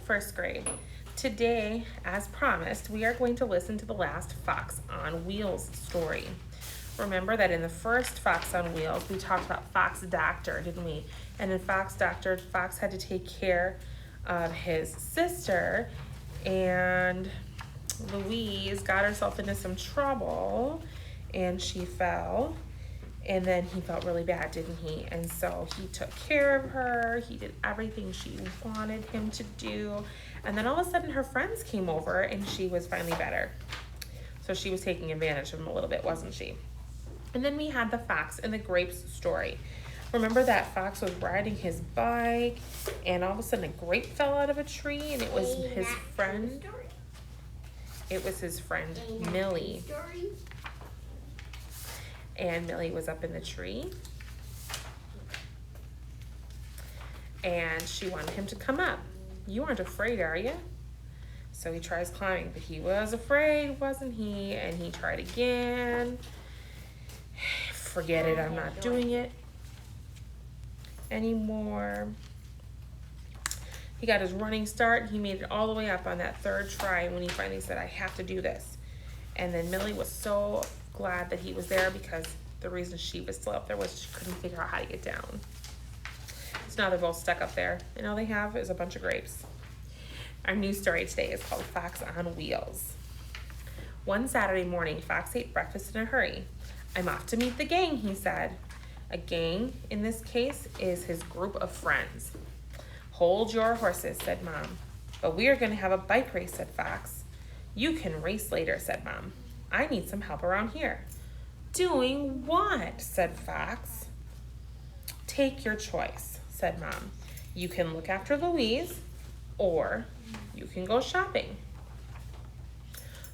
first grade. Today, as promised, we are going to listen to the last Fox on Wheels story. Remember that in the first Fox on Wheels, we talked about Fox Doctor, didn't we? And in Fox Doctor, Fox had to take care of his sister, and Louise got herself into some trouble, and she fell. And then he felt really bad, didn't he? And so he took care of her. He did everything she wanted him to do. And then all of a sudden her friends came over and she was finally better. So she was taking advantage of him a little bit, wasn't she? And then we had the Fox and the Grapes story. Remember that Fox was riding his bike and all of a sudden a grape fell out of a tree and it was his friend. It was his friend Millie. And Millie was up in the tree. And she wanted him to come up. You aren't afraid, are you? So he tries climbing, but he was afraid, wasn't he? And he tried again. Forget it, I'm not doing it anymore. He got his running start. He made it all the way up on that third try when he finally said, I have to do this. And then Millie was so glad that he was there because the reason she was still up there was she couldn't figure out how to get down. So now they're both stuck up there, and all they have is a bunch of grapes. Our new story today is called Fox on Wheels. One Saturday morning, Fox ate breakfast in a hurry. I'm off to meet the gang, he said. A gang, in this case, is his group of friends. Hold your horses, said Mom. But we are going to have a bike race, said Fox. You can race later, said Mom. I need some help around here. Doing what? Said Fox. Take your choice, said Mom. You can look after Louise, or you can go shopping.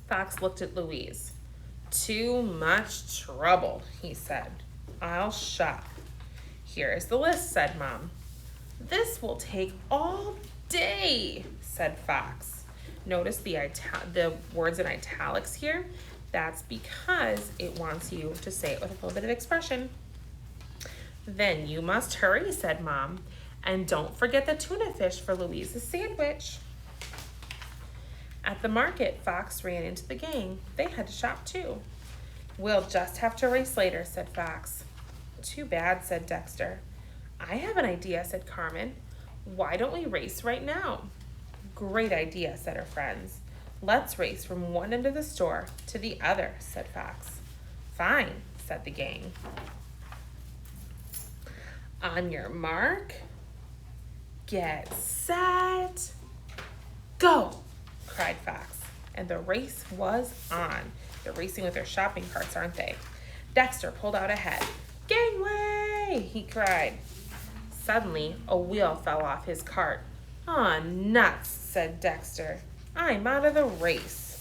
Fox looked at Louise. Too much trouble, he said. I'll shop. Here is the list, said Mom. This will take all day, said Fox. Notice the words in italics here. That's because it wants you to say it with a little bit of expression. Then you must hurry, said Mom. And don't forget the tuna fish for Louise's sandwich. At the market, Fox ran into the gang. They had to shop too. We'll just have to race later, said Fox. Too bad, said Dexter. I have an idea, said Carmen. Why don't we race right now? Great idea, said her friends. Let's race from one end of the store to the other, said Fox. Fine, said the gang. On your mark, get set, go, cried Fox. And the race was on. They're racing with their shopping carts, aren't they? Dexter pulled out ahead. Gangway, he cried. Suddenly, a wheel fell off his cart. Aw, nuts, said Dexter. I'm out of the race.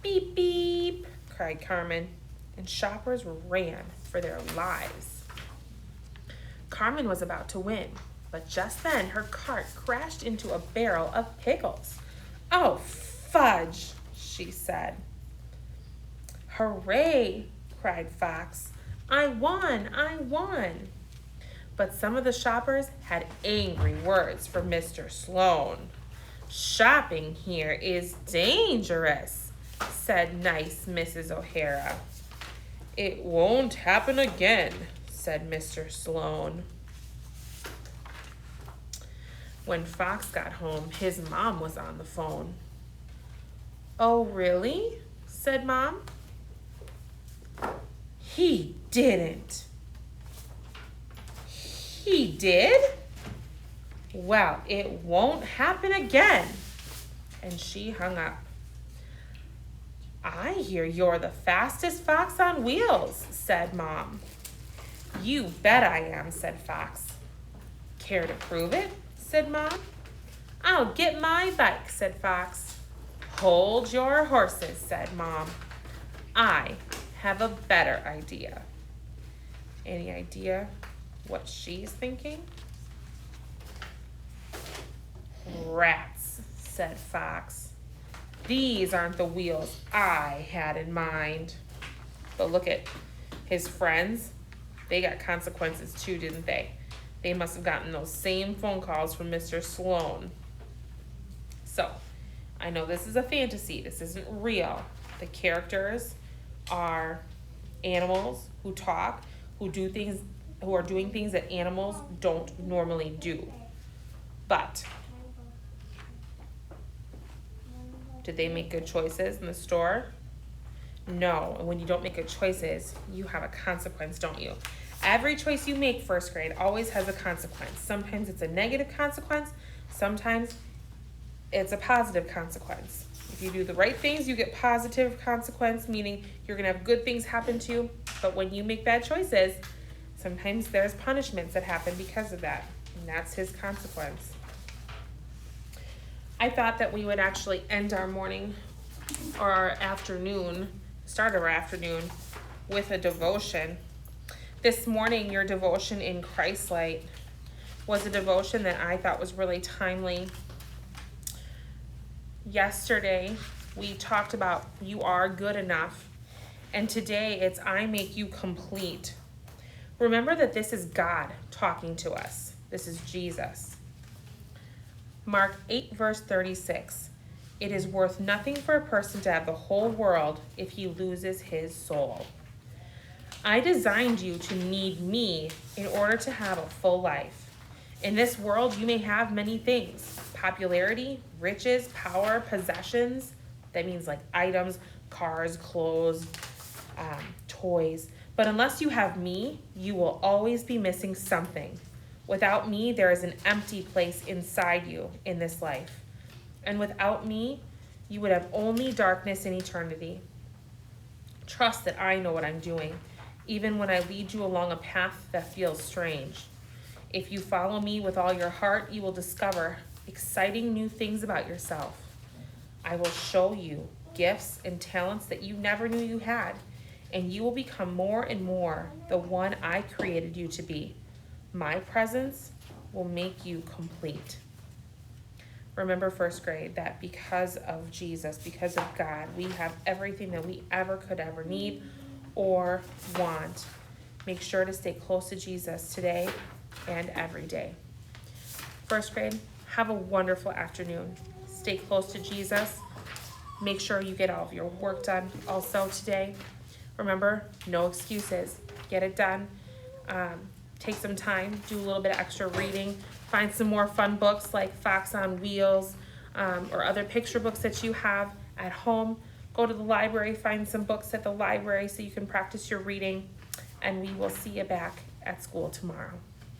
Beep, beep, cried Carmen, and shoppers ran for their lives. Carmen was about to win, but just then her cart crashed into a barrel of pickles. Oh, fudge, she said. Hooray, cried Fox. I won, I won. But some of the shoppers had angry words for Mr. Sloan. Shopping here is dangerous, said nice Mrs. O'Hara. It won't happen again, said Mr. Sloan. When Fox got home, his mom was on the phone. Oh, really? Said Mom. He didn't. He did? Well, it won't happen again. And she hung up. I hear you're the fastest fox on wheels, said Mom. You bet I am, said Fox. Care to prove it? Said Mom. I'll get my bike, said Fox. Hold your horses, said Mom. I have a better idea. Any idea what she's thinking? Rats, said Fox. These aren't the wheels I had in mind. But look at his friends. They got consequences too, didn't they? They must have gotten those same phone calls from Mr. Sloan. So, I know this is a fantasy. This isn't real. The characters are animals who talk, who are doing things that animals don't normally do. But did they make good choices in the store? No. And when you don't make good choices, you have a consequence, don't you? Every choice you make, first grade, always has a consequence. Sometimes it's a negative consequence. Sometimes it's a positive consequence. If you do the right things, you get positive consequence, meaning you're gonna have good things happen to you. But when you make bad choices, sometimes there's punishments that happen because of that. And that's his consequence. I thought that we would actually end our morning or our afternoon, start of our afternoon, with a devotion. This morning, your devotion in Christlight was a devotion that I thought was really timely. Yesterday, we talked about you are good enough, and today it's I make you complete. Remember that this is God talking to us. This is Jesus. Mark 8, verse 36. It is worth nothing for a person to have the whole world if he loses his soul. I designed you to need me in order to have a full life. In this world, you may have many things: popularity, riches, power, possessions. That means like items, cars, clothes, toys. But unless you have me, you will always be missing something. Without me, there is an empty place inside you in this life. And without me, you would have only darkness in eternity. Trust that I know what I'm doing, even when I lead you along a path that feels strange. If you follow me with all your heart, you will discover exciting new things about yourself. I will show you gifts and talents that you never knew you had, and you will become more and more the one I created you to be. My presence will make you complete. Remember, first grade, that because of Jesus, because of God, we have everything that we could ever need or want. Make sure to stay close to Jesus today and every day. First grade, have a wonderful afternoon. Stay close to Jesus. Make sure you get all of your work done also today. Remember, no excuses. Get it done. Take some time, do a little bit of extra reading. Find some more fun books like Fox on Wheels or other picture books that you have at home. Go to the library, find some books at the library so you can practice your reading. And we will see you back at school tomorrow.